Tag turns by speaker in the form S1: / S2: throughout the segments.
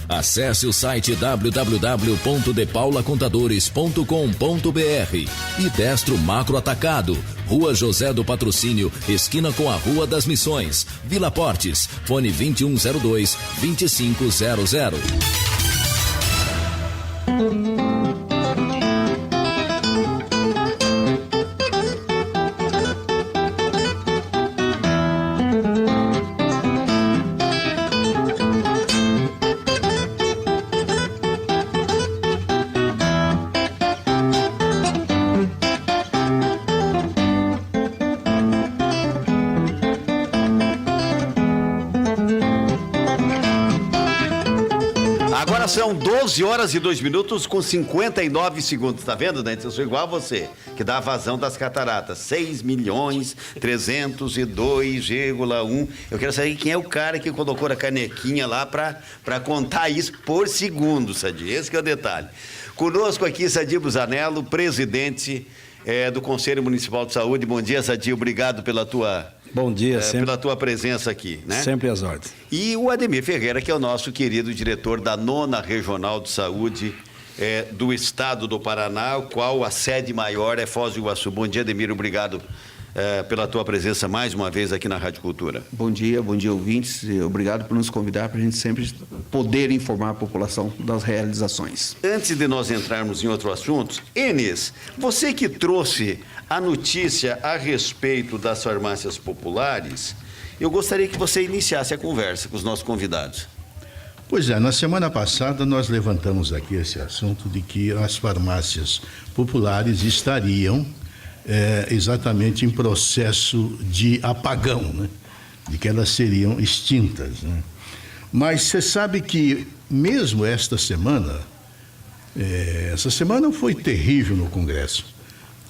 S1: Acesse o site www.depaulacontadores.com.br e Destro Macro Atacado, Rua José do Patrocínio, esquina com a Rua das Missões, Vila Portes, fone 2102-2500.
S2: São 12 horas e 2 minutos com 59 segundos. Tá vendo, Dante? Eu sou igual a você, que dá a vazão das cataratas. 6.302,1. Eu quero saber quem é o cara que colocou a canequinha lá para contar isso por segundo, Sadi. Esse que é o detalhe. Conosco aqui, Sadi Busanello, presidente do Conselho Municipal de Saúde. Bom dia, Sadi. Obrigado pela tua...
S3: Bom dia, sempre,
S2: pela tua presença aqui, né?
S3: Sempre às ordens.
S2: E o Ademir Ferreira, que é o nosso querido diretor da 9ª Regional de Saúde do Estado do Paraná, o qual a sede maior é Foz do Iguaçu. Bom dia, Ademir, obrigado pela tua presença mais uma vez aqui na Rádio Cultura.
S4: Bom dia, ouvintes. Obrigado por nos convidar para a gente sempre poder informar a população das realizações.
S2: Antes de nós entrarmos em outro assunto, Enes, você que trouxe a notícia a respeito das farmácias populares, eu gostaria que você iniciasse a conversa com os nossos convidados.
S5: Pois é, na semana passada nós levantamos aqui esse assunto de que as farmácias populares estariam exatamente em processo de apagão, né? De que elas seriam extintas, né? Mas você sabe que mesmo essa semana foi terrível no Congresso.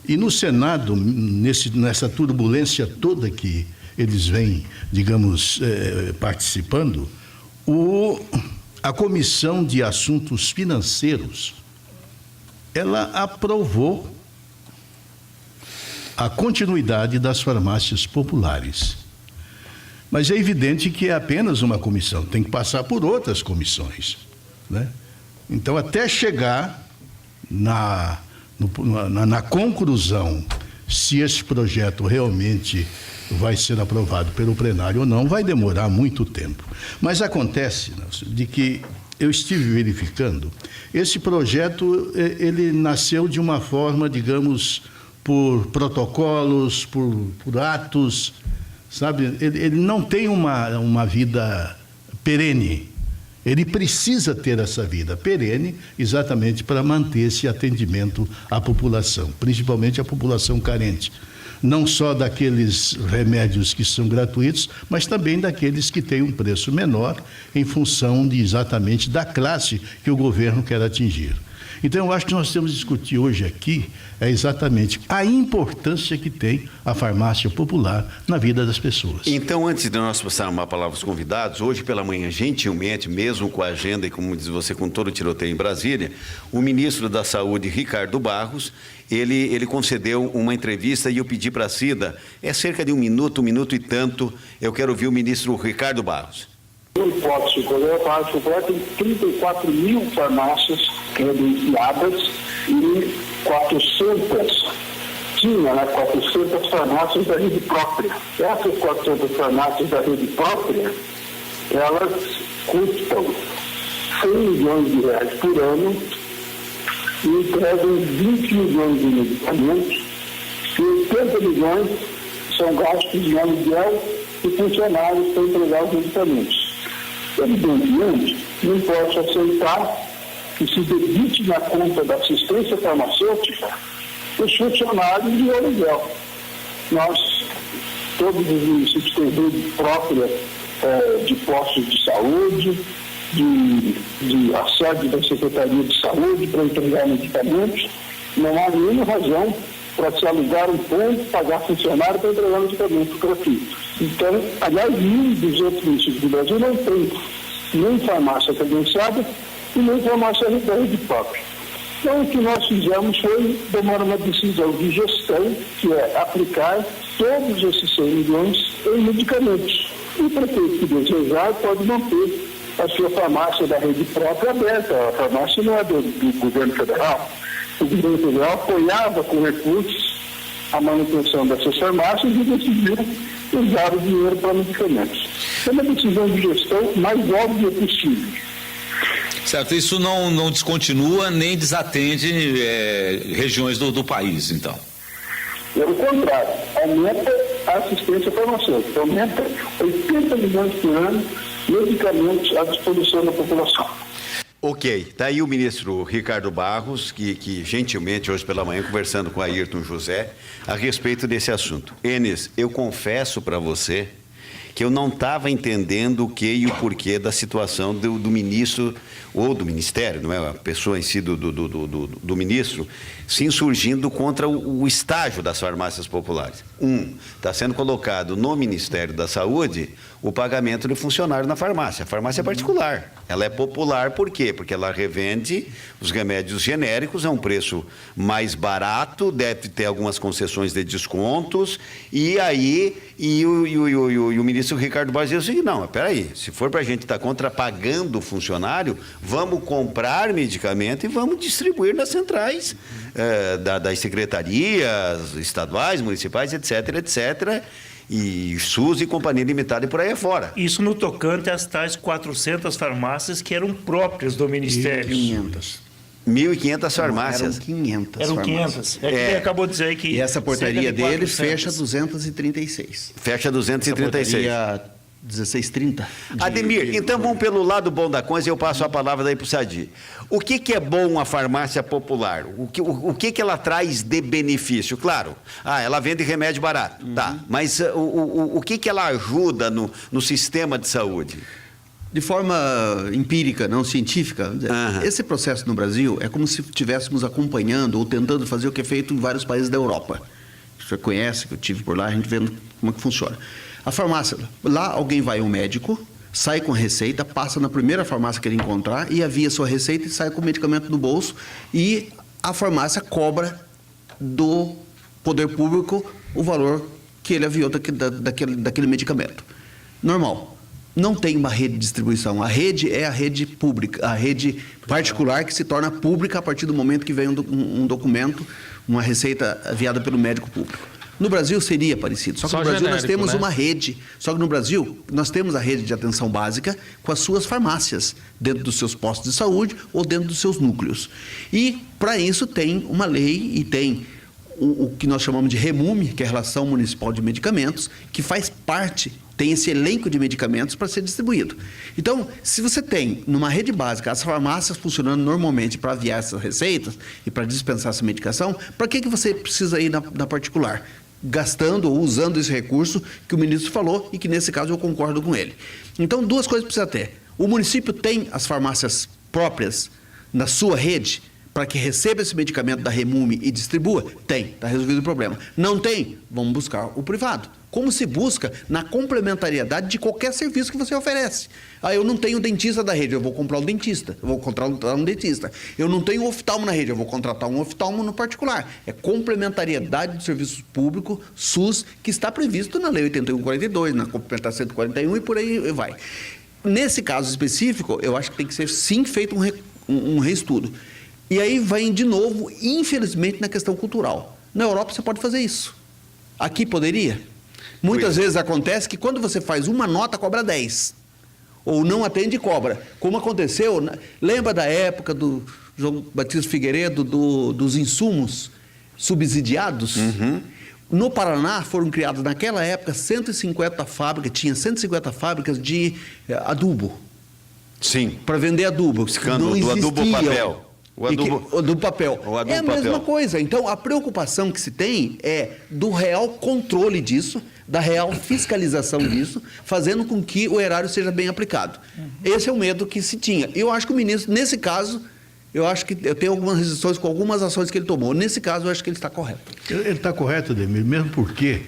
S5: E no Senado, nessa turbulência toda que eles vêm, digamos, participando, a Comissão de Assuntos Financeiros, ela aprovou a continuidade das farmácias populares. Mas é evidente que é apenas uma comissão, tem que passar por outras comissões, né? Então, até chegar na conclusão se esse projeto realmente vai ser aprovado pelo plenário ou não, vai demorar muito tempo. Mas acontece, Nelson, de que eu estive verificando, esse projeto, ele nasceu de uma forma, digamos, por protocolos, por atos, sabe? Ele não tem uma vida perene. Ele precisa ter essa vida perene exatamente para manter esse atendimento à população, principalmente à população carente. Não só daqueles remédios que são gratuitos, mas também daqueles que têm um preço menor em função exatamente da classe que o governo quer atingir. Então, eu acho que nós temos que discutir hoje aqui exatamente a importância que tem a farmácia popular na vida das pessoas.
S2: Então, antes de nós passar uma palavra aos convidados, hoje pela manhã, gentilmente, mesmo com a agenda e, como diz você, com todo o tiroteio em Brasília, o ministro da Saúde, Ricardo Barros, ele concedeu uma entrevista e eu pedi para a Cida, cerca de um minuto e tanto, eu quero ouvir o ministro Ricardo Barros.
S6: No hipótese, o governo popular tem 34 mil farmácias credenciadas e 400 farmácias da rede própria. Essas 400 farmácias da rede própria, elas custam 100 milhões de reais por ano e entregam 20 milhões de medicamentos e 80 milhões são gastos de aluguel e funcionários para entregar os medicamentos. Evidentemente, não posso aceitar que se debite na conta da assistência farmacêutica os funcionários de aluguel. Nós, todos os municípios têm rede própria de postos de saúde, de a sede da Secretaria de Saúde para entregar medicamentos. Não há nenhuma razão para se alugar um ponto, pagar funcionário para entregar medicamento gratuito. Então, aliás, nenhum dos outros municípios do Brasil não tem nem farmácia credenciada e nem farmácia da rede própria. Então, o que nós fizemos foi tomar uma decisão de gestão, que é aplicar todos esses 100 milhões em medicamentos. E o prefeito que desejar pode manter a sua farmácia da rede própria aberta. A farmácia não é do governo federal. O governo federal apoiava com recursos a manutenção dessas farmácias e decidiu usar o dinheiro para medicamentos. É uma decisão de gestão mais óbvia possível.
S3: Certo, isso não descontinua nem desatende regiões do país, então.
S6: Pelo contrário, aumenta a assistência farmacêutica, aumenta 80 milhões por ano medicamentos à disposição da população.
S2: Ok, está aí o ministro Ricardo Barros, que gentilmente hoje pela manhã conversando com Ayrton José a respeito desse assunto. Enes, eu confesso para você que eu não estava entendendo o que e o porquê da situação do ministro, ou do ministério, não é a pessoa em si do ministro, se insurgindo contra o estágio das farmácias populares. Está sendo colocado no Ministério da Saúde o pagamento de funcionário na farmácia. A farmácia é particular. Ela é popular por quê? Porque ela revende os remédios genéricos a um preço mais barato, deve ter algumas concessões de descontos, e aí o ministro Ricardo Barros disse assim, não, espera aí, se for para a gente estar contrapagando o funcionário, vamos comprar medicamento e vamos distribuir nas centrais das secretarias estaduais, municipais, etc., etc., e SUS e Companhia Limitada e por aí afora.
S7: Isso no tocante às tais 400 farmácias que eram próprias do Ministério.
S2: 1.500 farmácias.
S4: Eram 500
S7: Eram
S4: farmácias.
S7: 500. Quem acabou de dizer aí que...
S4: E essa portaria dele fecha 236.
S2: Fecha 236.
S4: Essa portaria 1630.
S2: Ademir, então vamos pelo lado bom da coisa e eu passo a palavra daí para o Sadi. O que é bom a farmácia popular? O que ela traz de benefício? Claro, ela vende remédio barato, tá, mas o que ela ajuda no sistema de saúde?
S4: De forma empírica, não científica, esse processo no Brasil é como se estivéssemos acompanhando ou tentando fazer o que é feito em vários países da Europa. Você conhece, que eu tive por lá, a gente vendo como é que funciona. A farmácia, lá alguém vai ao médico, sai com a receita, passa na primeira farmácia que ele encontrar e avia sua receita e sai com o medicamento no bolso e a farmácia cobra do poder público o valor que ele aviou daquele medicamento. Normal. Não tem uma rede de distribuição. A rede é a rede pública, a rede particular que se torna pública a partir do momento que vem um documento, uma receita enviada pelo médico público. No Brasil seria parecido, só que no Brasil nós temos uma rede. Só que no Brasil nós temos a rede de atenção básica com as suas farmácias, dentro dos seus postos de saúde ou dentro dos seus núcleos. E para isso tem uma lei e tem o que nós chamamos de REMUM, que é a Relação Municipal de Medicamentos, que faz parte, tem esse elenco de medicamentos para ser distribuído. Então, se você tem numa rede básica as farmácias funcionando normalmente para aviar essas receitas e para dispensar essa medicação, para que você precisa ir na particular? Gastando ou usando esse recurso que o ministro falou e que nesse caso eu concordo com ele. Então, duas coisas precisa ter. O município tem as farmácias próprias na sua rede para que receba esse medicamento da REMUM e distribua? Tem, está resolvido o problema. Não tem? Vamos buscar o privado. Como se busca na complementariedade de qualquer serviço que você oferece. Eu não tenho dentista da rede, eu vou comprar um dentista, eu vou contratar um dentista. Eu não tenho oftalmo na rede, eu vou contratar um oftalmo no particular. É complementariedade do serviço público, SUS, que está previsto na Lei 8142, na Complementar 141 e por aí vai. Nesse caso específico, eu acho que tem que ser sim feito um reestudo. E aí vai de novo, infelizmente, na questão cultural. Na Europa você pode fazer isso. Aqui poderia? Muitas vezes acontece que quando você faz uma nota, cobra 10. Ou não atende e cobra. Como aconteceu, lembra da época do João Batista Figueiredo, dos insumos subsidiados? No Paraná foram criadas naquela época 150 fábricas, tinha 150 fábricas de adubo.
S2: Sim.
S4: Para vender adubo.
S2: Não existia. Do adubo papel. O
S4: adubo papel. É a mesma coisa. Então, a preocupação que se tem é do real controle disso, da real fiscalização disso, fazendo com que o erário seja bem aplicado. Esse é o medo que se tinha. Eu acho que o ministro, nesse caso, eu acho que eu tenho algumas restrições com algumas ações que ele tomou. Nesse caso, eu acho que ele está correto.
S5: Ele está correto, Ademir, mesmo porque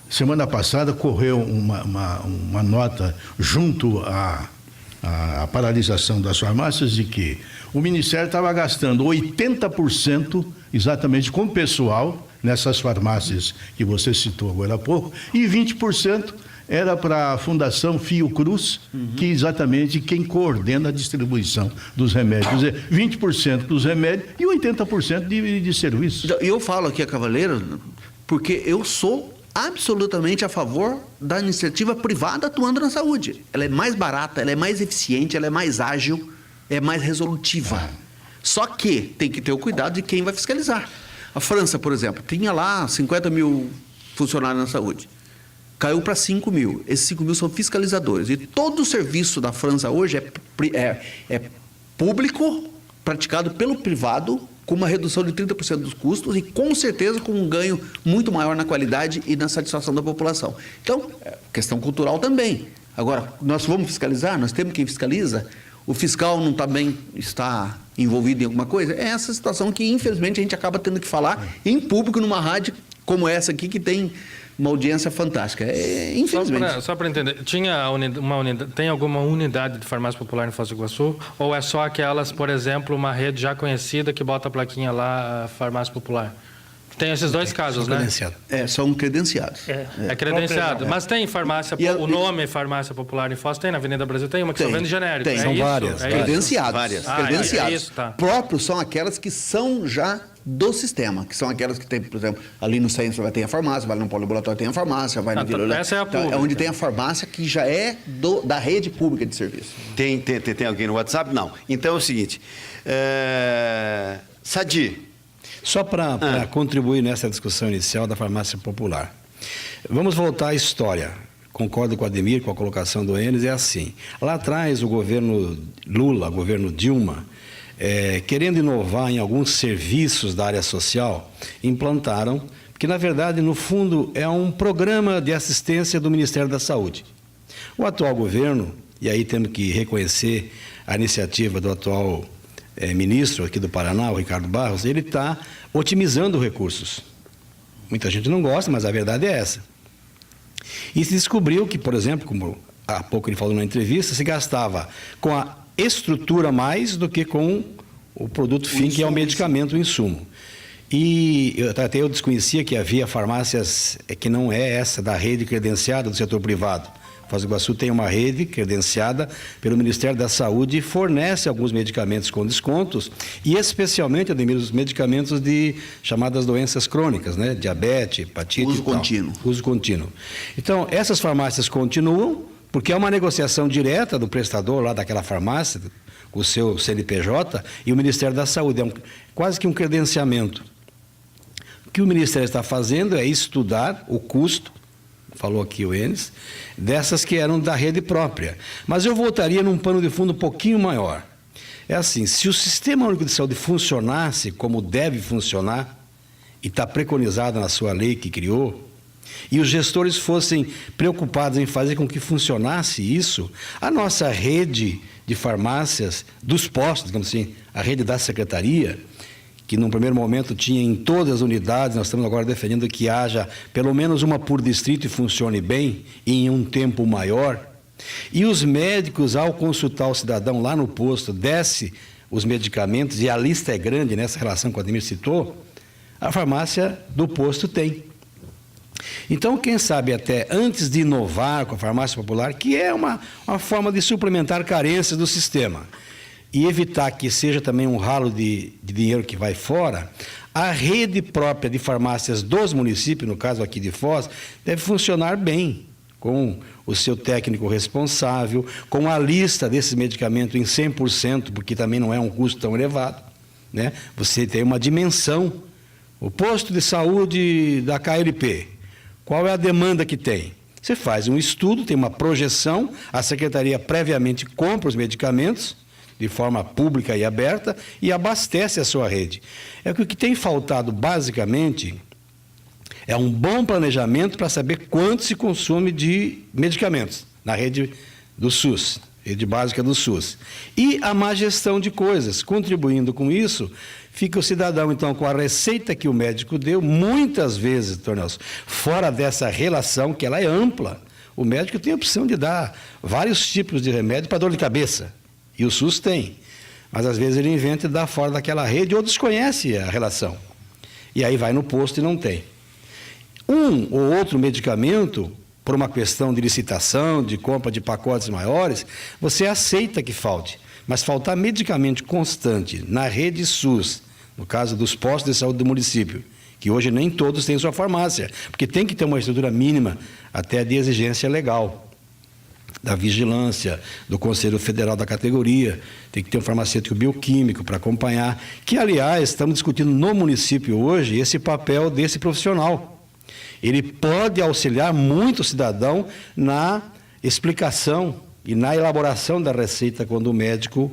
S5: semana passada correu uma nota junto à paralisação das farmácias de que o Ministério estava gastando 80% exatamente com o pessoal nessas farmácias que você citou agora há pouco e 20% era para a Fundação Fiocruz, que é exatamente quem coordena a distribuição dos remédios. Quer dizer, 20% dos remédios e 80% de serviços.
S4: E eu falo aqui a Cavaleiro porque eu sou absolutamente a favor da iniciativa privada atuando na saúde. Ela é mais barata, ela é mais eficiente, ela é mais ágil, é mais resolutiva. Só que tem que ter o cuidado de quem vai fiscalizar. A França, por exemplo, tinha lá 50 mil funcionários na saúde. Caiu para 5 mil. Esses 5 mil são fiscalizadores. E todo o serviço da França hoje é público, praticado pelo privado, com uma redução de 30% dos custos e, com certeza, com um ganho muito maior na qualidade e na satisfação da população. Então, questão cultural também. Agora, nós vamos fiscalizar? Nós temos quem fiscaliza? O fiscal não também está envolvido em alguma coisa? É essa situação que, infelizmente, a gente acaba tendo que falar em público numa rádio como essa aqui, que tem uma audiência fantástica. Infelizmente.
S8: Só para entender, tem alguma unidade de farmácia popular em Foz do Iguaçu? Ou é só aquelas, por exemplo, uma rede já conhecida que bota a plaquinha lá, farmácia popular? Tem esses dois casos, né?
S4: São credenciados.
S8: É credenciado. Mas tem farmácia, o nome Farmácia Popular em Foz tem, na Avenida Brasil tem uma que só vende genérico.
S4: Tem,
S8: são
S4: várias. Credenciados. Credenciados.
S8: É isso, tá.
S4: Próprios são aquelas que são já do sistema, que são aquelas que tem, por exemplo, ali no centro vai ter a farmácia, vai no poliambulatório tem a farmácia, vai na Vila...
S8: Essa é a pública.
S4: Onde tem a farmácia que já é da rede pública de serviço.
S2: Tem alguém no WhatsApp? Não. Então é o seguinte, Sadi.
S9: Só para contribuir nessa discussão inicial da farmácia popular. Vamos voltar à história. Concordo com o Ademir, com a colocação do Enes, é assim. Lá atrás, o governo Lula, o governo Dilma, querendo inovar em alguns serviços da área social, implantaram, porque na verdade, no fundo, é um programa de assistência do Ministério da Saúde. O atual governo, e aí temos que reconhecer a iniciativa do atual ministro aqui do Paraná, o Ricardo Barros, ele está otimizando recursos. Muita gente não gosta, mas a verdade é essa. E se descobriu que, por exemplo, como há pouco ele falou na entrevista, se gastava com a estrutura mais do que com o produto fim, que é o medicamento, o insumo. E até eu desconhecia que havia farmácias que não é essa da rede credenciada do setor privado. Foz do Iguaçu tem uma rede credenciada pelo Ministério da Saúde e fornece alguns medicamentos com descontos e especialmente, Ademir, os medicamentos de chamadas doenças crônicas, né? Diabetes, hepatite
S4: Uso contínuo.
S9: Uso contínuo. Então, essas farmácias continuam porque é uma negociação direta do prestador lá daquela farmácia, com o seu CNPJ e o Ministério da Saúde. É quase que um credenciamento. O que o Ministério está fazendo é estudar o custo, falou aqui o Enes, dessas que eram da rede própria. Mas eu voltaria num pano de fundo um pouquinho maior. É assim, se o Sistema Único de Saúde funcionasse como deve funcionar, e está preconizado na sua lei que criou, e os gestores fossem preocupados em fazer com que funcionasse isso, a nossa rede de farmácias, dos postos, digamos assim, a rede da secretaria, que num primeiro momento tinha em todas as unidades, nós estamos agora defendendo que haja pelo menos uma por distrito e funcione bem, e em um tempo maior. E os médicos, ao consultar o cidadão lá no posto, desce os medicamentos, e a lista é grande nessa relação que o Ademir citou, a farmácia do posto tem. Então, quem sabe até antes de inovar com a farmácia popular, que é uma forma de suplementar carências do sistema, e evitar que seja também um ralo de dinheiro que vai fora, a rede própria de farmácias dos municípios, no caso aqui de Foz, deve funcionar bem, com o seu técnico responsável, com a lista desses medicamentos em 100%, porque também não é um custo tão elevado, né? Você tem uma dimensão. O posto de saúde da KLP, qual é a demanda que tem? Você faz um estudo, tem uma projeção, a secretaria previamente compra os medicamentos, de forma pública e aberta, e abastece a sua rede. É que o que tem faltado, basicamente, é um bom planejamento para saber quanto se consome de medicamentos na rede do SUS, rede básica do SUS. E a má gestão de coisas. Contribuindo com isso, fica o cidadão, então, com a receita que o médico deu, muitas vezes, Dr. Nelson, fora dessa relação, que ela é ampla. O médico tem a opção de dar vários tipos de remédio para dor de cabeça. E o SUS tem, mas às vezes ele inventa e dá fora daquela rede ou desconhece a relação. E aí vai no posto e não tem. Um ou outro medicamento por uma questão de licitação, de compra de pacotes maiores, você aceita que falte. Mas faltar medicamento constante na rede SUS, no caso dos postos de saúde do município, que hoje nem todos têm sua farmácia, porque tem que ter uma estrutura mínima até de exigência legal, da vigilância, do Conselho Federal da categoria, tem que ter um farmacêutico bioquímico para acompanhar, que, aliás, estamos discutindo no município hoje esse papel desse profissional. Ele pode auxiliar muito o cidadão na explicação e na elaboração da receita quando o médico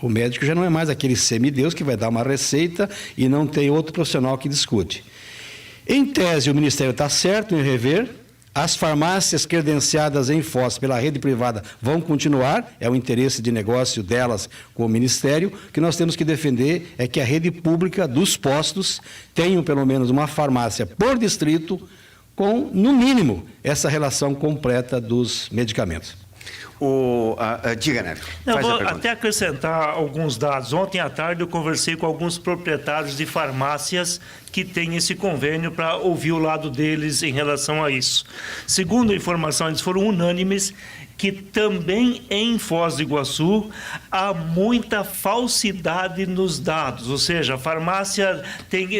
S9: o médico já não é mais aquele semideus que vai dar uma receita e não tem outro profissional que discute. Em tese, o Ministério está certo em rever. As farmácias credenciadas em Foz pela rede privada vão continuar, é o interesse de negócio delas com o Ministério. O que nós temos que defender é que a rede pública dos postos tenha pelo menos uma farmácia por distrito com, no mínimo, essa relação completa dos medicamentos.
S2: Diga, Neto.
S7: Eu vou até acrescentar alguns dados. Ontem à tarde eu conversei com alguns proprietários de farmácias que têm esse convênio para ouvir o lado deles em relação a isso. Segundo a informação, eles foram unânimes que também em Foz do Iguaçu há muita falsidade nos dados, ou seja, a farmácia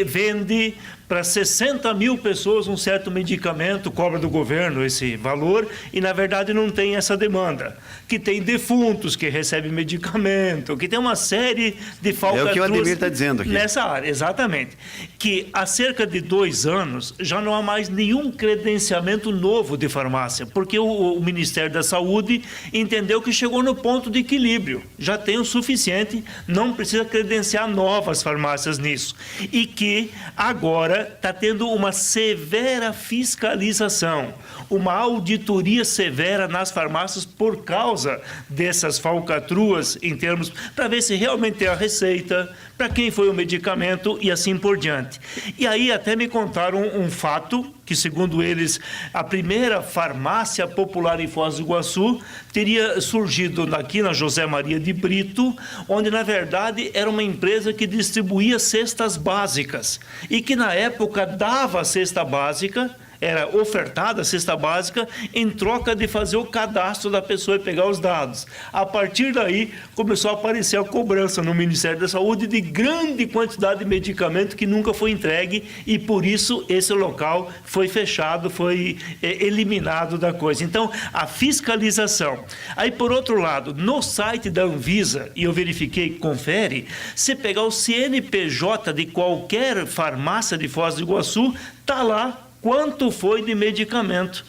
S7: vende para 60 mil pessoas um certo medicamento, cobra do governo esse valor, e na verdade não tem essa demanda. Que tem defuntos que recebem medicamento, que tem uma série de falcatruas...
S2: É o que o Ademir está dizendo aqui.
S7: Nessa área, exatamente. Que há cerca de 2 anos já não há mais nenhum credenciamento novo de farmácia, porque o Ministério da Saúde entendeu que chegou no ponto de equilíbrio. Já tem o suficiente, não precisa credenciar novas farmácias nisso. E que agora está tendo uma severa fiscalização, uma auditoria severa nas farmácias por causa dessas falcatruas em termos, para ver se realmente tem a receita, para quem foi o medicamento e assim por diante. E aí até me contaram um fato, que segundo eles, a primeira farmácia popular em Foz do Iguaçu teria surgido aqui na José Maria de Brito, onde na verdade era uma empresa que distribuía cestas básicas e que na época dava a cesta básica, era ofertada a cesta básica em troca de fazer o cadastro da pessoa e pegar os dados. A partir daí, começou a aparecer a cobrança no Ministério da Saúde de grande quantidade de medicamento que nunca foi entregue e, por isso, esse local foi fechado, foi eliminado da coisa. Então, a fiscalização. Aí, por outro lado, no site da Anvisa, e eu verifiquei, confere, se pegar o CNPJ de qualquer farmácia de Foz do Iguaçu, está lá quanto foi de medicamento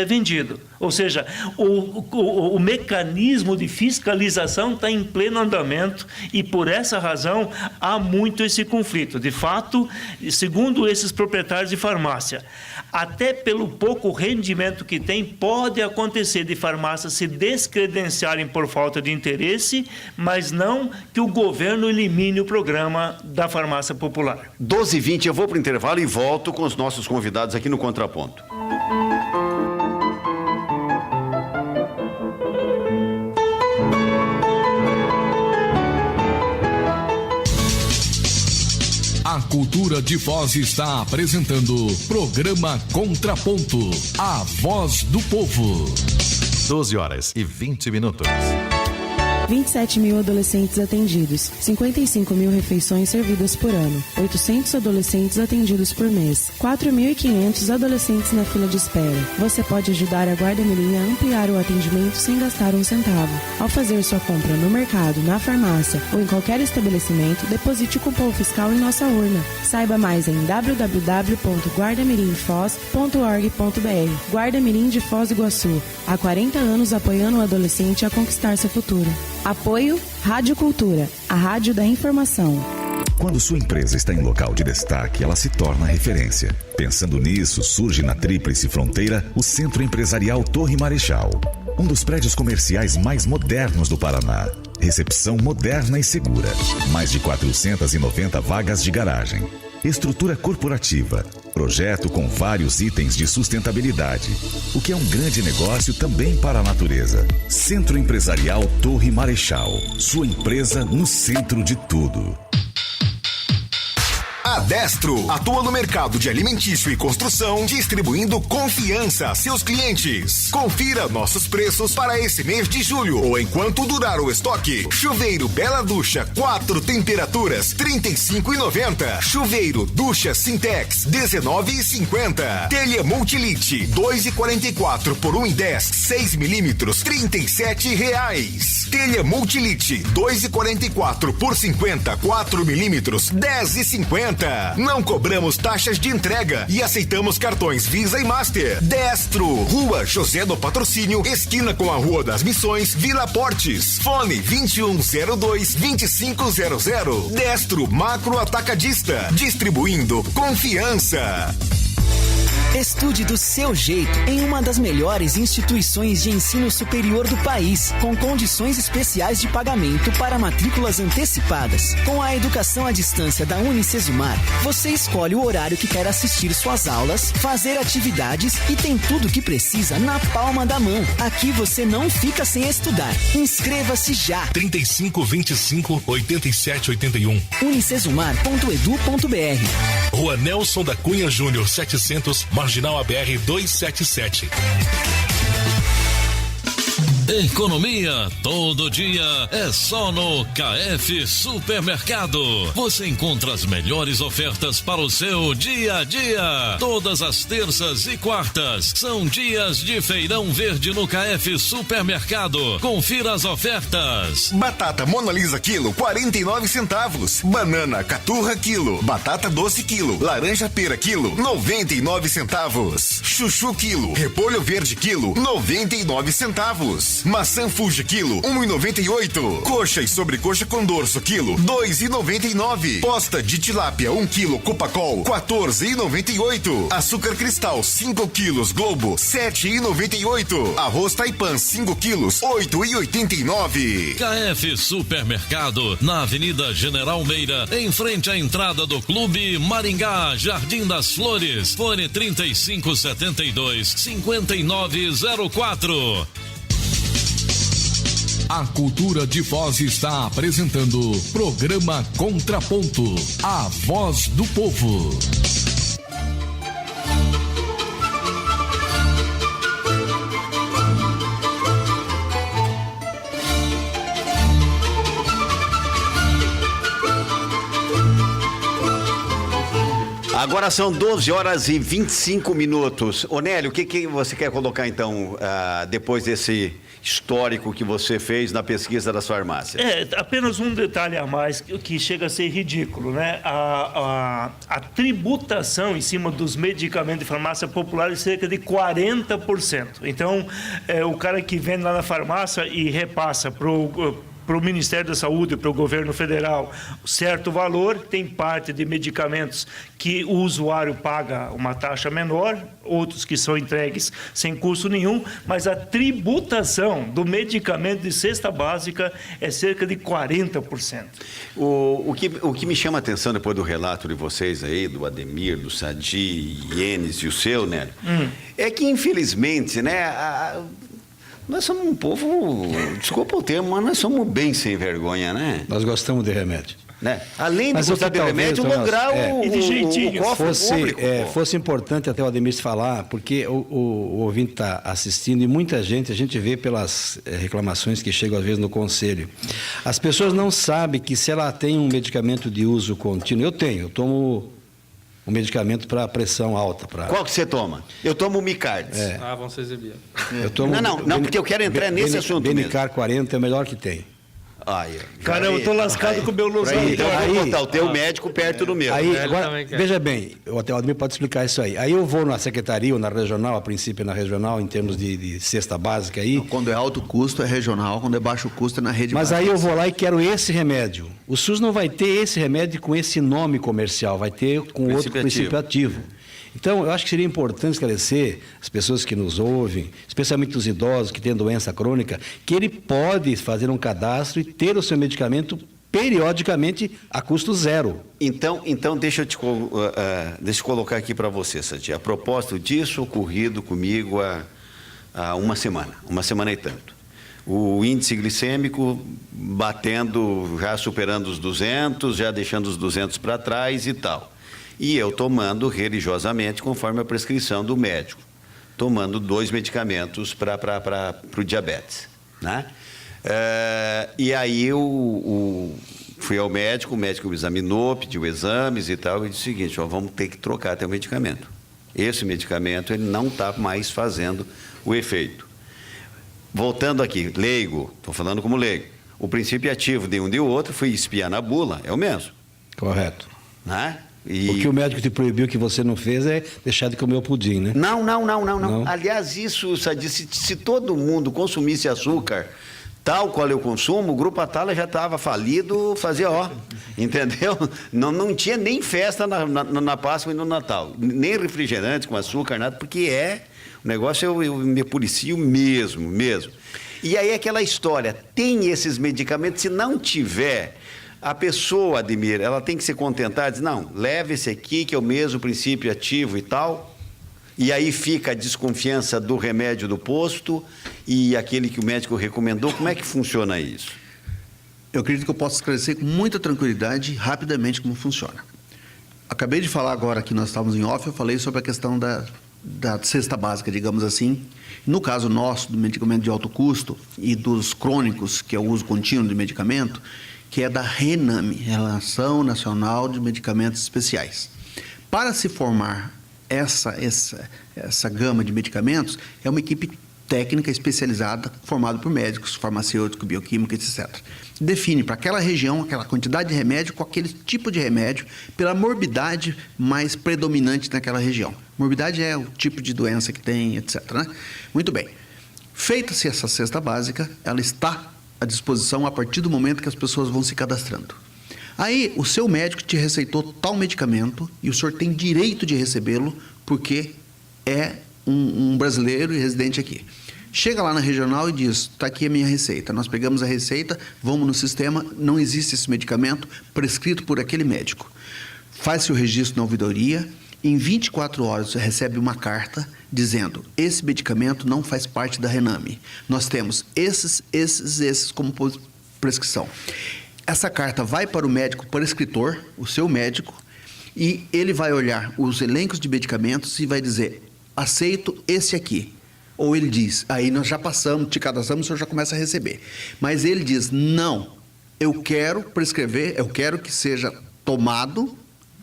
S7: vendido. Ou seja, o mecanismo de fiscalização está em pleno andamento e, por essa razão, há muito esse conflito. De fato, segundo esses proprietários de farmácia, até pelo pouco rendimento que tem, pode acontecer de farmácias se descredenciarem por falta de interesse, mas não que o governo elimine o programa da farmácia popular.
S2: 12h20, eu vou para o intervalo e volto com os nossos convidados aqui no Contraponto.
S1: A Cultura de Foz está apresentando programa Contraponto, a voz do povo.
S10: 12h20.
S11: 27 mil adolescentes atendidos, 55 mil refeições servidas por ano, 800 adolescentes atendidos por mês, 4.500 adolescentes na fila de espera. Você pode ajudar a Guarda Mirim a ampliar o atendimento sem gastar um centavo. Ao fazer sua compra no mercado, na farmácia ou em qualquer estabelecimento, deposite o cupom fiscal em nossa urna. Saiba mais em www.guardamirimfoz.org.br. Guarda Mirim de Foz do Iguaçu, há 40 anos apoiando o adolescente a conquistar seu futuro. Apoio Rádio Cultura, a rádio da informação.
S10: Quando sua empresa está em local de destaque, ela se torna referência. Pensando nisso, surge na Tríplice Fronteira o Centro Empresarial Torre Marechal. Um dos prédios comerciais mais modernos do Paraná. Recepção moderna e segura. Mais de 490 vagas de garagem. Estrutura corporativa. Projeto com vários itens de sustentabilidade. O que é um grande negócio também para a natureza. Centro Empresarial Torre Marechal. Sua empresa no centro de tudo.
S12: A Destro atua no mercado de alimentício e construção, distribuindo confiança a seus clientes. Confira nossos preços para esse mês de julho ou enquanto durar o estoque. Chuveiro Bela Ducha, 4 temperaturas, R$ 35,90. Chuveiro Ducha Sintex, R$ 19,50. Telha Multilite, 2,44 por 1,10, 6 milímetros, R$ 37,00. Telha Multilite, 2,44 por 50, 4 milímetros, R$ 10,50. Não cobramos taxas de entrega e aceitamos cartões Visa e Master. Destro, Rua José do Patrocínio, esquina com a Rua das Missões, Vila Portes. Fone 2102-2500. Destro Macro Atacadista, distribuindo confiança.
S13: Estude do seu jeito em uma das melhores instituições de ensino superior do país, com condições especiais de pagamento para matrículas antecipadas. Com a educação à distância da Unicesumar, você escolhe o horário que quer assistir suas aulas, fazer atividades e tem tudo o que precisa na palma da mão. Aqui você não fica sem estudar. Inscreva-se já.
S14: 3525-8781.
S13: unicesumar.edu.br.
S14: Rua Nelson da Cunha Júnior, 700, Marginal ABR 277.
S1: Economia todo dia é só no KF Supermercado. Você encontra as melhores ofertas para o seu dia a dia. Todas as terças e quartas são dias de feirão verde no KF Supermercado. Confira as ofertas.
S12: Batata Mona Lisa quilo, 49 centavos. Banana Caturra quilo. Batata doce quilo. Laranja pera quilo, 99 centavos. Chuchu quilo. Repolho verde quilo, 99 centavos. Maçã Fuji quilo, 1,98. Coxa e sobrecoxa com dorso quilo, 2,99. Posta de tilápia 1 quilo Copacol, 14,98. Açúcar cristal 5 quilos Globo, 7,98. Arroz Taipan 5 quilos, 8,89.
S1: KF Supermercado, na Avenida General Meira, em frente à entrada do Clube Maringá, Jardim das Flores. Fone 3572-5904.
S15: A Cultura de Foz está apresentando Programa Contraponto, a voz do povo.
S2: Agora são 12 horas e 25 minutos. Onélio, o que você quer colocar então, depois desse histórico que você fez na pesquisa das farmácias?
S7: Apenas um detalhe a mais que chega a ser ridículo, né? A tributação em cima dos medicamentos de farmácia popular é cerca de 40%. Então, o cara que vende lá na farmácia e repassa para o Ministério da Saúde, para o governo federal, certo valor, tem parte de medicamentos que o usuário paga uma taxa menor, outros que são entregues sem custo nenhum, mas a tributação do medicamento de cesta básica é cerca de 40%.
S2: O que me chama a atenção depois do relato de vocês aí, do Ademir, do Sadi, Ienes e o seu, né? É que infelizmente, né, nós somos um povo, desculpa o termo, mas nós somos bem sem vergonha, né?
S9: Nós gostamos de remédio.
S2: Né? Além de gostar de remédio, lograr o cofre público.
S9: Fosse importante até o Ademir falar, porque o ouvinte está assistindo e muita gente, a gente vê pelas reclamações que chegam às vezes no conselho. As pessoas não sabem que se ela tem um medicamento de uso contínuo, eu tomo um medicamento para pressão alta.
S2: Qual que você toma? Eu tomo o Micardes.
S8: Vão ser exibidos.
S2: Não, porque eu quero entrar nesse assunto mesmo.
S9: Benicar 40 é o melhor que tem.
S7: Caramba, eu tô lascado com o meu Luzão.
S2: Então eu vou botar o teu médico perto do meu.
S9: Agora, veja bem, o Ademir pode explicar isso aí. Aí eu vou na secretaria ou na regional, a princípio na regional, em termos de cesta básica aí.
S4: Quando é alto custo é regional, quando é baixo custo é na rede
S9: básica. Mas aí eu vou lá e quero esse remédio. O SUS não vai ter esse remédio com esse nome comercial, vai ter com outro princípio ativo. Então, eu acho que seria importante esclarecer as pessoas que nos ouvem, especialmente os idosos que têm doença crônica, que ele pode fazer um cadastro e ter o seu medicamento periodicamente a custo zero.
S2: Então deixa eu colocar aqui para você, Sadi. A propósito disso ocorrido comigo há uma semana e tanto. O índice glicêmico batendo, já superando os 200, já deixando os 200 para trás e tal. E eu tomando religiosamente, conforme a prescrição do médico, tomando 2 medicamentos para o diabetes, né? E aí fui ao médico, o médico me examinou, pediu exames e tal, e disse o seguinte: vamos ter que trocar teu medicamento. Esse medicamento ele não está mais fazendo o efeito. Voltando aqui, leigo, estou falando como leigo. O princípio ativo de um e do outro, fui espiar na bula, é o mesmo.
S9: Correto.
S2: Né?
S9: O que o médico te proibiu que você não fez é deixar de comer o pudim, né?
S2: Não. Aliás, isso, se todo mundo consumisse açúcar tal qual eu consumo, o Grupo Atala já estava falido, fazia entendeu? Não tinha nem festa na Páscoa e no Natal, nem refrigerante com açúcar, nada, porque o negócio eu me policio mesmo. E aí aquela história, tem esses medicamentos, se não tiver, a pessoa, Ademir, ela tem que se contentar, diz, não, leve esse aqui que é o mesmo princípio ativo e tal. E aí fica a desconfiança do remédio do posto e aquele que o médico recomendou. Como é que funciona isso?
S4: Eu acredito que eu posso esclarecer com muita tranquilidade e rapidamente como funciona. Acabei de falar agora que nós estávamos em off, eu falei sobre a questão da cesta básica, digamos assim. No caso nosso, do medicamento de alto custo e dos crônicos, que é o uso contínuo de medicamento, que é da RENAME, Relação Nacional de Medicamentos Especiais. Para se formar essa gama de medicamentos, é uma equipe técnica especializada, formada por médicos, farmacêuticos, bioquímicos, etc. Define para aquela região, aquela quantidade de remédio, com aquele tipo de remédio, pela morbidade mais predominante naquela região. Morbidade é o tipo de doença que tem, etc. Né? Muito bem. Feita-se essa cesta básica, ela está à disposição a partir do momento que as pessoas vão se cadastrando. Aí, o seu médico te receitou tal medicamento e o senhor tem direito de recebê-lo porque é um brasileiro e residente aqui. Chega lá na regional e diz, está aqui a minha receita. Nós pegamos a receita, vamos no sistema, não existe esse medicamento prescrito por aquele médico. Faz-se o registro na ouvidoria, em 24 horas você recebe uma carta dizendo, esse medicamento não faz parte da RENAME. Nós temos esses como prescrição. Essa carta vai para o médico prescritor, o seu médico, e ele vai olhar os elencos de medicamentos e vai dizer, aceito esse aqui. Ou ele diz, aí nós já passamos, te cadastramos, o senhor já começa a receber. Mas ele diz, não, eu quero prescrever, eu quero que seja tomado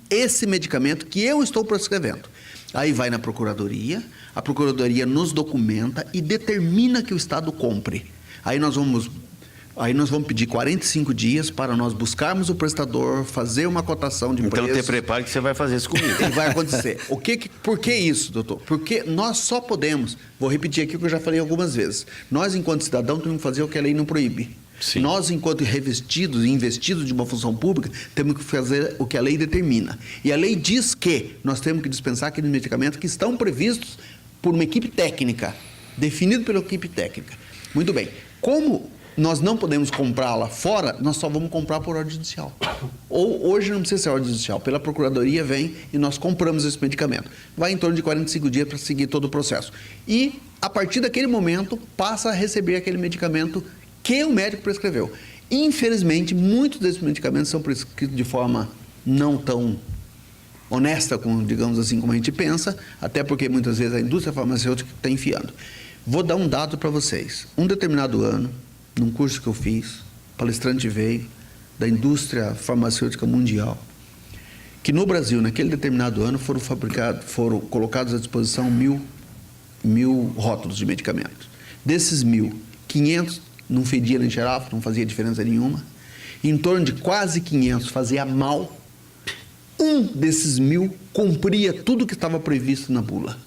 S4: esse medicamento que eu estou prescrevendo. Aí vai na procuradoria, a procuradoria nos documenta e determina que o Estado compre. Aí nós vamos pedir 45 dias para nós buscarmos o prestador, fazer uma cotação de preço.
S2: Então, te prepare que você vai fazer isso comigo.
S4: Vai acontecer. Por que isso, doutor? Porque nós só podemos, vou repetir aqui o que eu já falei algumas vezes, nós, enquanto cidadão, temos que fazer o que a lei não proíbe. Sim. Nós, enquanto revestidos e investidos de uma função pública, temos que fazer o que a lei determina. E a lei diz que nós temos que dispensar aqueles medicamentos que estão previstos por uma equipe técnica, definido pela equipe técnica. Muito bem. Como nós não podemos comprar lá fora, nós só vamos comprar por ordem judicial. Ou hoje não precisa ser ordem judicial, pela procuradoria vem e nós compramos esse medicamento. Vai em torno de 45 dias para seguir todo o processo. E, a partir daquele momento, passa a receber aquele medicamento que o médico prescreveu. Infelizmente, muitos desses medicamentos são prescritos de forma não tão honesta, digamos assim, como a gente pensa, até porque muitas vezes a indústria farmacêutica está enfiando. Vou dar um dado para vocês. Um determinado ano, num curso que eu fiz, palestrante veio da indústria farmacêutica mundial, que no Brasil, naquele determinado ano, foram colocados à disposição 1.000 rótulos de medicamentos. Desses 1.000, 500 não fedia nem cheirava, não fazia diferença nenhuma. Em torno de quase 500 fazia mal. Um desses 1.000 cumpria tudo que estava previsto na bula.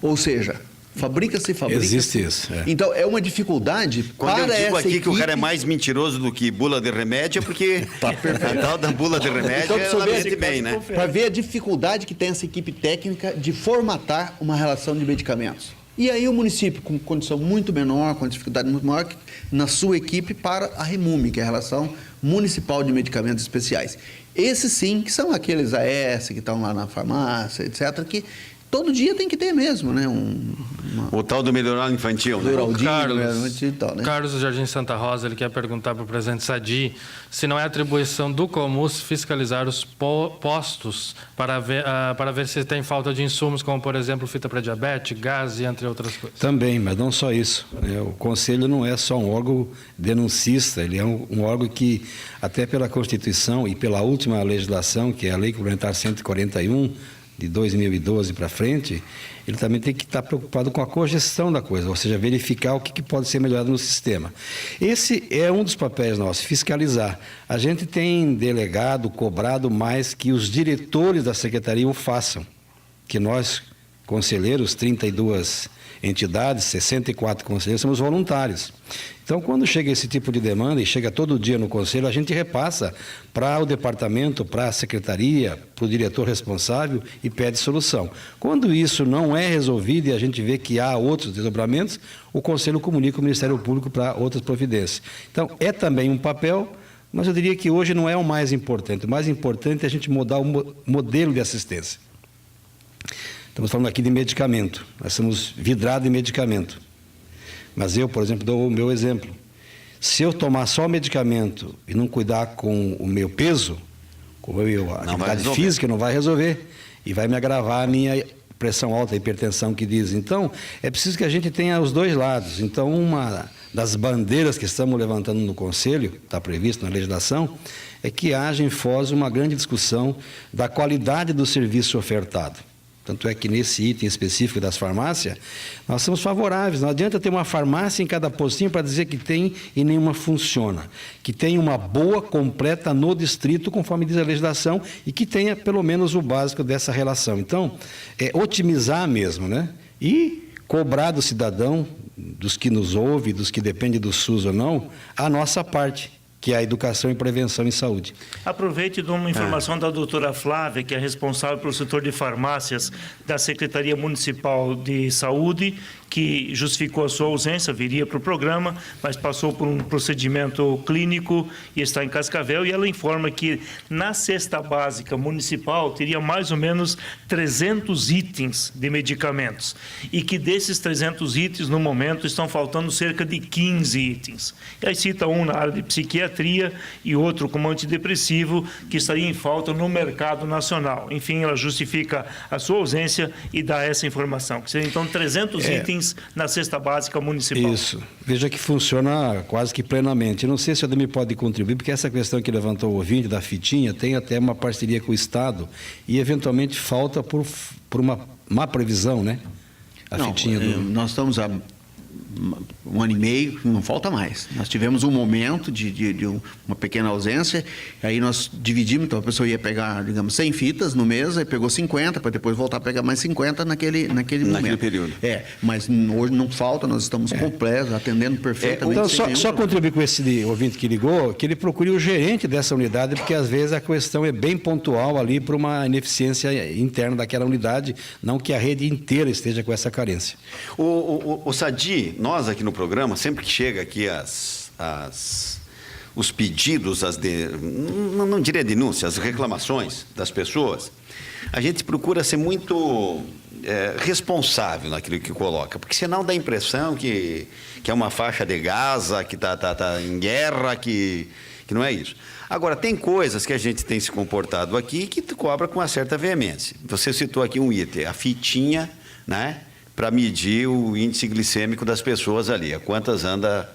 S4: Ou seja, fabrica-se.
S9: Existe isso. É.
S4: Então, é uma dificuldade
S2: quando
S4: para essa
S2: eu digo aqui
S4: equipe...
S2: que o cara é mais mentiroso do que bula de remédio, é porque a tal da bula de remédio ela mente bem, né?
S4: Para ver a dificuldade que tem essa equipe técnica de formatar uma relação de medicamentos. E aí o município, com condição muito menor, com dificuldade muito maior, na sua equipe para a REMUME, que é a Relação Municipal de Medicamentos Especiais. Esses sim, que são aqueles AS que estão lá na farmácia, etc., que todo dia tem que ter mesmo, né?
S2: O tal do melhoral infantil, né?
S8: Carlos do Jardim Santa Rosa, ele quer perguntar para o presidente Sadi se não é atribuição do Comus fiscalizar os postos para ver se tem falta de insumos, como, por exemplo, fita para diabetes, gás e entre outras coisas.
S9: Também, mas não só isso. O Conselho não é só um órgão denuncista, ele é um órgão que, até pela Constituição e pela última legislação, que é a Lei Complementar 141, de 2012 para frente, ele também tem que estar preocupado com a cogestão da coisa, ou seja, verificar o que pode ser melhorado no sistema. Esse é um dos papéis nossos, fiscalizar. A gente tem delegado, cobrado mais que os diretores da secretaria o façam, que nós, conselheiros, 32 entidades, 64 conselheiros, somos voluntários. Então, quando chega esse tipo de demanda, e chega todo dia no conselho, a gente repassa para o departamento, para a secretaria, para o diretor responsável e pede solução. Quando isso não é resolvido e a gente vê que há outros desdobramentos, o conselho comunica o Ministério Público para outras providências. Então, é também um papel, mas eu diria que hoje não é o mais importante. O mais importante é a gente mudar o modelo de assistência. Estamos falando aqui de medicamento. Nós somos vidrados em medicamento. Mas eu, por exemplo, dou o meu exemplo. Se eu tomar só medicamento e não cuidar com o meu peso, com a minha atividade física, não vai resolver. E vai me agravar a minha pressão alta, a hipertensão que diz. Então, é preciso que a gente tenha os dois lados. Então, uma das bandeiras que estamos levantando no Conselho, está previsto na legislação, é que haja em Foz uma grande discussão da qualidade do serviço ofertado. Tanto é que nesse item específico das farmácias, nós somos favoráveis. Não adianta ter uma farmácia em cada postinho para dizer que tem e nenhuma funciona. Que tenha uma boa, completa no distrito, conforme diz a legislação, e que tenha pelo menos o básico dessa relação. Então, é otimizar mesmo, né? E cobrar do cidadão, dos que nos ouvem, dos que dependem do SUS ou não, a nossa parte, que é a educação e prevenção em saúde.
S7: Aproveite de uma informação da doutora Flávia, que é responsável pelo setor de farmácias da Secretaria Municipal de Saúde, que justificou a sua ausência, viria para o programa, mas passou por um procedimento clínico e está em Cascavel, e ela informa que na cesta básica municipal teria mais ou menos 300 itens de medicamentos, e que desses 300 itens, no momento, estão faltando cerca de 15 itens. E aí cita um na área de psiquiatria e outro como antidepressivo, que estaria em falta no mercado nacional. Enfim, ela justifica a sua ausência e dá essa informação, que seriam então 300 itens na cesta básica municipal.
S9: Isso. Veja que funciona quase que plenamente. Não sei se o Ademir pode contribuir, porque essa questão que levantou o ouvinte da fitinha tem até uma parceria com o Estado e, eventualmente, falta por uma má previsão, né? Fitinha
S4: nós estamos há um ano e meio, não falta mais. Nós tivemos um momento de uma pequena ausência, aí nós dividimos, então a pessoa ia pegar, digamos, 100 fitas no mês, aí pegou 50, para depois voltar a pegar mais 50 naquele momento.
S2: Período.
S4: Mas hoje não falta, nós estamos completos, atendendo perfeitamente.
S9: Então, só contribuir com esse ouvinte que ligou, que ele procure o gerente dessa unidade, porque às vezes a questão é bem pontual ali para uma ineficiência interna daquela unidade, não que a rede inteira esteja com essa carência.
S2: O Sadi, nós aqui no programa, sempre que chega aqui os pedidos, não diria denúncias, as reclamações das pessoas, a gente procura ser muito responsável naquilo que coloca, porque senão dá a impressão que é uma faixa de Gaza, que tá em guerra, que não é isso. Agora, tem coisas que a gente tem se comportado aqui que cobra com uma certa veemência. Você citou aqui um item, a fitinha, né? Para medir o índice glicêmico das pessoas ali, a quantas anda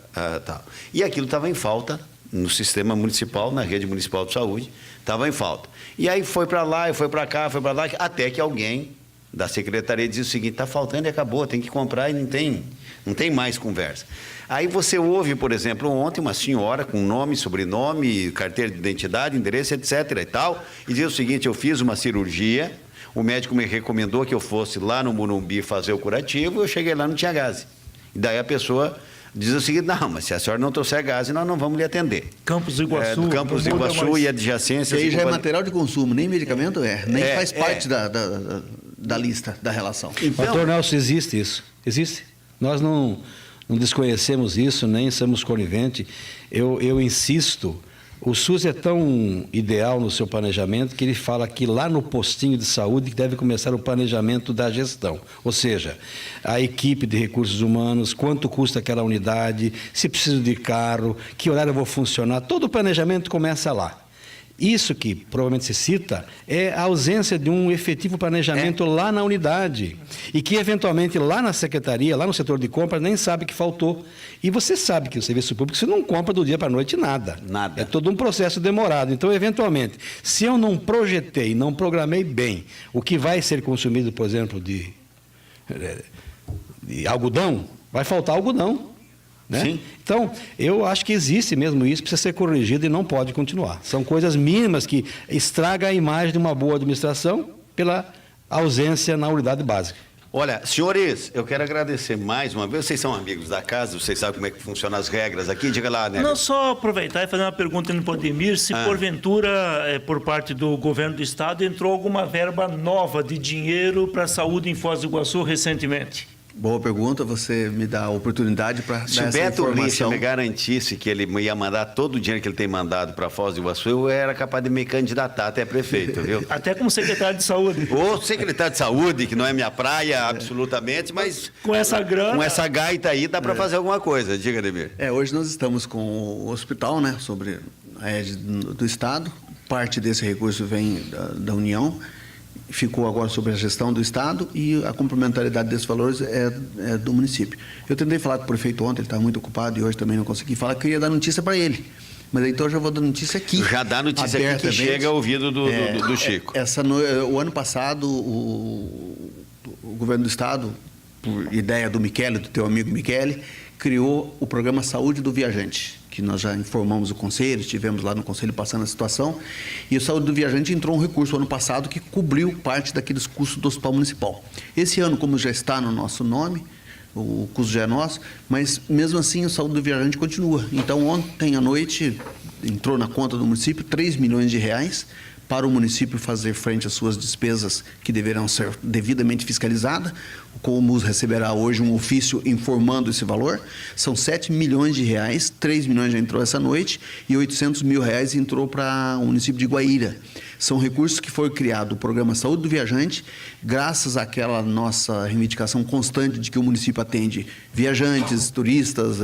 S2: tal. E aquilo estava em falta no sistema municipal, na rede municipal de saúde, estava em falta. E aí foi para lá, foi para cá, foi para lá, até que alguém da secretaria dizia o seguinte: está faltando e acabou, tem que comprar e não tem mais conversa. Aí você ouve, por exemplo, ontem uma senhora com nome, sobrenome, carteira de identidade, endereço, etc. e tal, e dizia o seguinte: eu fiz uma cirurgia, o médico me recomendou que eu fosse lá no Morumbi fazer o curativo, eu cheguei lá, não tinha gás. E daí a pessoa diz o seguinte: não, mas se a senhora não trouxer gás, nós não vamos lhe atender.
S7: Campos do Iguaçu.
S2: Campos do Iguaçu e adjacências.
S4: E aí já é material de consumo, nem medicamento nem faz parte da lista, da relação.
S9: Então, Doutor Nelson, existe isso. Existe. Nós não desconhecemos isso, nem somos coniventes. Eu insisto O SUS é tão ideal no seu planejamento que ele fala que lá no postinho de saúde deve começar o planejamento da gestão. Ou seja, a equipe de recursos humanos, quanto custa aquela unidade, se preciso de carro, que horário eu vou funcionar, todo o planejamento começa lá. Isso que provavelmente se cita é a ausência de um efetivo planejamento lá na unidade e que, eventualmente, lá na secretaria, lá no setor de compras, nem sabe que faltou. E você sabe que o serviço público, você não compra do dia para a noite nada.
S2: Nada.
S9: É todo um processo demorado. Então, eventualmente, se eu não projetei, não programei bem o que vai ser consumido, por exemplo, de algodão, vai faltar algodão. Né?
S2: Sim.
S9: Então, eu acho que existe mesmo isso, precisa ser corrigido e não pode continuar. São coisas mínimas que estragam a imagem de uma boa administração pela ausência na unidade básica.
S2: Olha, senhores, eu quero agradecer mais uma vez. Vocês são amigos da casa, vocês sabem como é que funcionam as regras aqui. Diga lá, né?
S7: Não, só aproveitar e fazer uma pergunta no Podemir, se porventura, por parte do governo do estado, entrou alguma verba nova de dinheiro para a saúde em Foz do Iguaçu recentemente.
S4: Boa pergunta, você me dá a oportunidade para dar essa informação.
S2: Se o Beto Richa me garantisse que ele ia mandar todo o dinheiro que ele tem mandado para Foz do Iguaçu, eu era capaz de me candidatar até prefeito, viu?
S7: Até como secretário de saúde.
S2: Ou secretário de saúde, que não é minha praia absolutamente, mas
S7: com essa grana,
S2: com essa gaita aí dá para fazer alguma coisa. Diga, Ademir.
S4: Hoje nós estamos com o hospital, né, sobre a rede do estado. Parte desse recurso vem da União. Ficou agora sobre a gestão do estado e a complementariedade desses valores é do município. Eu tentei falar com o prefeito ontem, ele estava muito ocupado e hoje também não consegui falar, que eu ia dar notícia para ele. Mas então eu já vou dar notícia aqui.
S2: Já dá notícia aqui que chega ao ouvido do Chico.
S4: O ano passado, o governo do estado, por ideia do Michele, do teu amigo Michele, criou o programa Saúde do Viajante, que nós já informamos o conselho, estivemos lá no conselho passando a situação, e o Saúde do Viajante entrou um recurso ano passado que cobriu parte daqueles custos do hospital municipal. Esse ano, como já está no nosso nome, o custo já é nosso, mas mesmo assim o Saúde do Viajante continua. Então, ontem à noite entrou na conta do município 3 milhões de reais para o município fazer frente às suas despesas que deverão ser devidamente fiscalizadas. O Comus receberá hoje um ofício informando esse valor. São 7 milhões de reais, 3 milhões já entrou essa noite e 800 mil reais entrou para o município de Guaíra. São recursos que foi criado o programa Saúde do Viajante, graças àquela nossa reivindicação constante de que o município atende viajantes, turistas,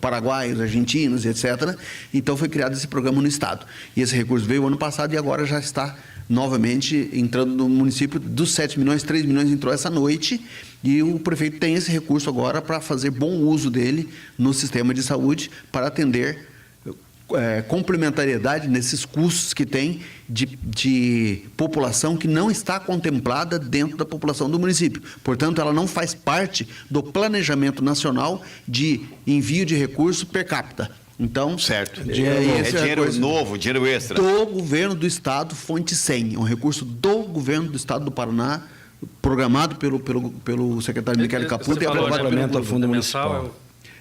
S4: paraguaios, argentinos, etc. Então foi criado esse programa no estado. E esse recurso veio ano passado e agora já está novamente entrando no município. Dos 7 milhões, 3 milhões entrou essa noite e o prefeito tem esse recurso agora para fazer bom uso dele no sistema de saúde para atender complementariedade nesses custos que tem de população que não está contemplada dentro da população do município. Portanto, ela não faz parte do planejamento nacional de envio de recurso per capita. Então,
S2: certo. É dinheiro novo, dinheiro extra.
S4: Do governo do estado, fonte 100. É um recurso do governo do estado do Paraná, programado pelo secretário Michele Caputo e aprovado pelo Fundo Municipal.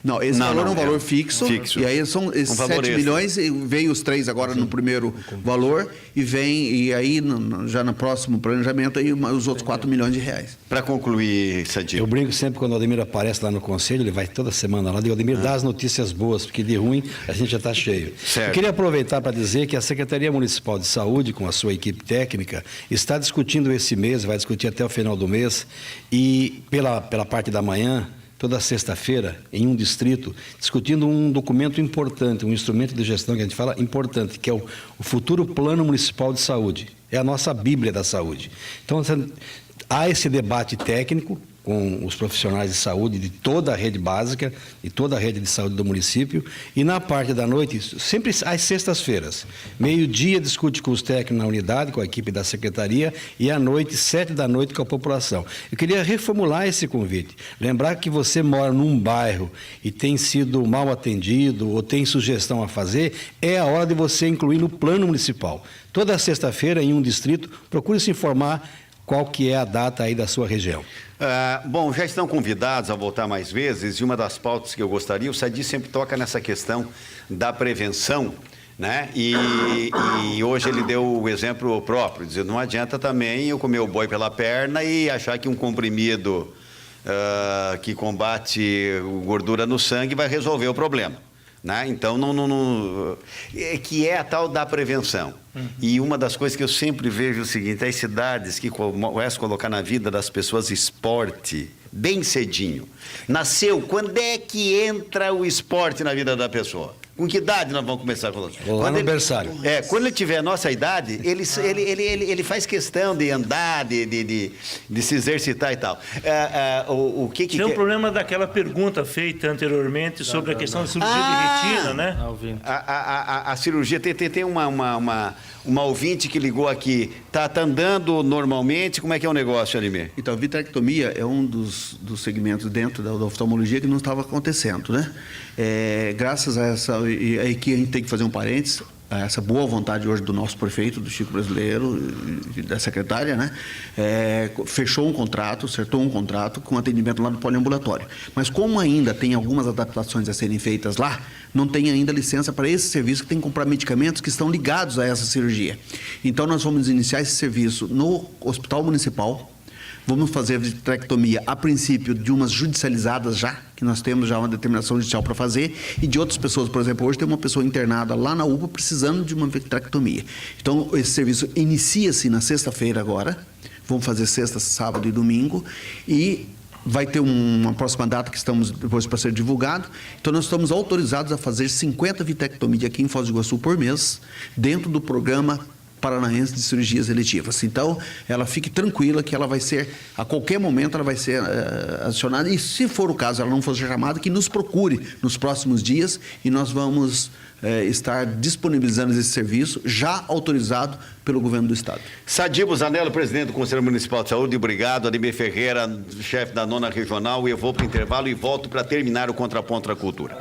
S4: Não, esse valor é um valor fixo. E aí são esses 7 milhões, veio os 3 agora no primeiro valor, e aí já no próximo planejamento aí os outros 4 milhões de reais.
S2: Para concluir, Sadinho.
S9: Eu brinco sempre quando o Ademir aparece lá no conselho, ele vai toda semana lá, digo, Ademir, dá as notícias boas, porque de ruim a gente já está cheio.
S2: Certo.
S9: Eu queria aproveitar para dizer que a Secretaria Municipal de Saúde, com a sua equipe técnica, está discutindo esse mês, vai discutir até o final do mês, e pela parte da manhã, toda sexta-feira, em um distrito, discutindo um documento importante, um instrumento de gestão que a gente fala importante, que é o futuro Plano Municipal de Saúde. É a nossa Bíblia da saúde. Então, há esse debate técnico com os profissionais de saúde de toda a rede básica e toda a rede de saúde do município, e na parte da noite, sempre às sextas-feiras, meio-dia discute com os técnicos na unidade, com a equipe da secretaria, e à noite, 7 da noite, com a população. Eu queria reformular esse convite, lembrar que você mora num bairro e tem sido mal atendido ou tem sugestão a fazer, é a hora de você incluir no plano municipal. Toda sexta-feira, em um distrito, procure se informar qual que é a data aí da sua região.
S2: Bom, já estão convidados a voltar mais vezes, e uma das pautas que eu gostaria, o Sadi sempre toca nessa questão da prevenção, né? E hoje ele deu o exemplo próprio, dizendo, não adianta também eu comer o boi pela perna e achar que um comprimido que combate gordura no sangue vai resolver o problema. Né? Então, que é a tal da prevenção. E uma das coisas que eu sempre vejo é o seguinte, as cidades que começam a colocar na vida das pessoas esporte bem cedinho. Nasceu, quando é que entra o esporte na vida da pessoa? Com que idade nós vamos começar a colocar?
S9: Lá no berçário.
S2: Quando ele tiver a nossa idade, ele faz questão de andar, de se exercitar e tal.
S7: Tem um problema daquela pergunta feita anteriormente sobre a questão da cirurgia de retina, né?
S2: A cirurgia, tem uma ouvinte que ligou aqui, tá andando normalmente, como é que é o negócio, Alimê?
S4: Então, a vitrectomia é um dos segmentos dentro da oftalmologia que não estava acontecendo, né? Graças a essa, e aí que a gente tem que fazer um parênteses, essa boa vontade hoje do nosso prefeito, do Chico Brasileiro, e da secretária, né? Fechou um contrato, acertou um contrato com atendimento lá no poliambulatório. Mas como ainda tem algumas adaptações a serem feitas lá, não tem ainda licença para esse serviço que tem que comprar medicamentos que estão ligados a essa cirurgia. Então nós vamos iniciar esse serviço no Hospital Municipal. Vamos fazer a vitrectomia, a princípio, de umas judicializadas já, que nós temos já uma determinação judicial para fazer, e de outras pessoas. Por exemplo, hoje tem uma pessoa internada lá na UPA precisando de uma vitrectomia. Então, esse serviço inicia-se na sexta-feira agora. Vamos fazer sexta, sábado e domingo. E vai ter uma próxima data que estamos depois para ser divulgado. Então, nós estamos autorizados a fazer 50 vitrectomias aqui em Foz do Iguaçu por mês, dentro do programa Paranaense de Cirurgias Eletivas. Então, ela fique tranquila que ela vai ser, a qualquer momento, ela vai ser acionada. E, se for o caso, ela não for chamada, que nos procure nos próximos dias e nós vamos estar disponibilizando esse serviço, já autorizado pelo governo do Estado.
S2: Sadibo Zanello, presidente do Conselho Municipal de Saúde, obrigado. Ademir Ferreira, chefe da 9ª Regional. Eu vou para o intervalo e volto para terminar o Contraponto à Cultura.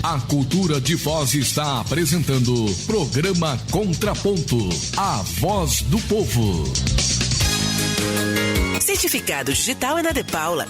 S15: A Cultura de Foz está apresentando programa Contraponto, a voz do povo.
S16: Certificado digital é na De Paula.